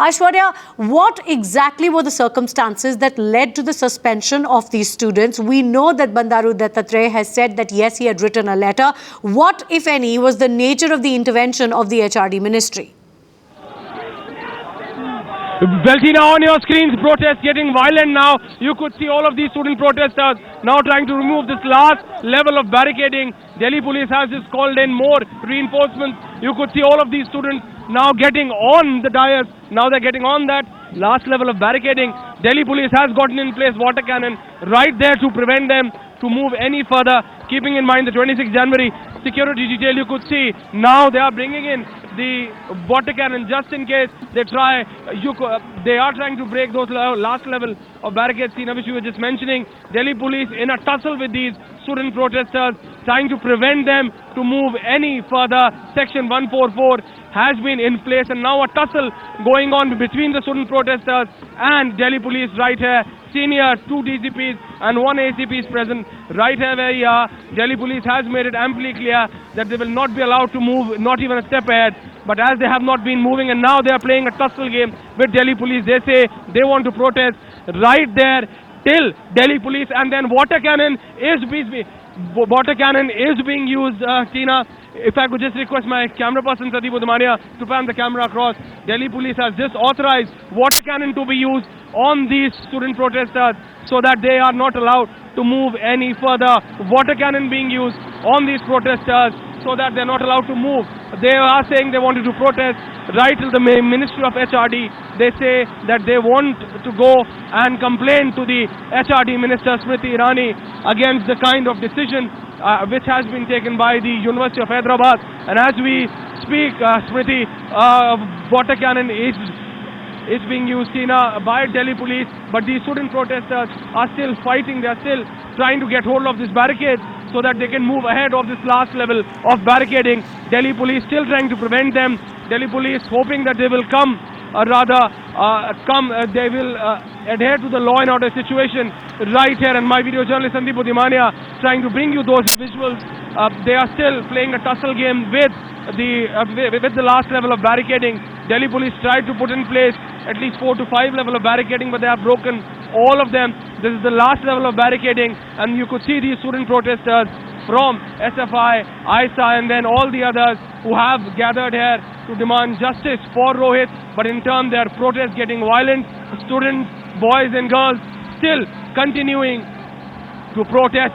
Aishwarya, what exactly were the circumstances that led to the suspension of these students? We know that Bandaru Dattatreya has said that yes, he had written a letter. What, if any, was the nature of the intervention of the HRD ministry? Well, Tina, on your screens, protests getting violent now. You could see all of these student protesters now trying to remove this last level of barricading. Delhi police has just called in more reinforcements. You could see all of these students now getting on the dais. Now they're getting on that last level of barricading. Delhi police has gotten in place water cannon right there to prevent them to move any further. Keeping in mind the 26th January security detail, you could see now they are bringing in the water cannon just in case they try. They are trying to break those last level of barricades, which you were just mentioning. Delhi police in a tussle with these student protesters, trying to prevent them to move any further. Section 144 has been in place, and now a tussle going on between the student protesters and Delhi police right here. Senior 2 DCPs and 1 ACP is present right here where we are. Delhi police has made it amply clear that they will not be allowed to move, not even a step ahead. But as they have not been moving, and now they are playing a tussle game with Delhi police. They say they want to protest right there till Delhi police, and then water cannon is being used, Tina. If I could just request my camera person Sandeep Udmania to pan the camera across. Delhi police has just authorized water cannon to be used on these student protesters so that they are not allowed to move any further. Water cannon being used on these protesters so that they're not allowed to move. They are saying they wanted to protest right till the Ministry of HRD. They say that they want to go and complain to the HRD Minister Smriti Irani against the kind of decision which has been taken by the University of Hyderabad. And as we speak, Smriti, water cannon is being used, Tina, by Delhi police, but these student protesters are still fighting. They are still trying to get hold of this barricade so that they can move ahead of this last level of barricading. Delhi police still trying to prevent them. Delhi police hoping that they will come, they will adhere to the law and order situation right here. And my video journalist Sandeep Udmania trying to bring you those visuals. They are still playing a tussle game with the last level of barricading. Delhi police tried to put in place at least 4 to 5 level of barricading, but they have broken all of them. This is the last level of barricading, and you could see these student protesters from SFI, ISA, and then all the others who have gathered here to demand justice for Rohit. But in turn, their protest getting violent. Students, boys and girls, still continuing to protest.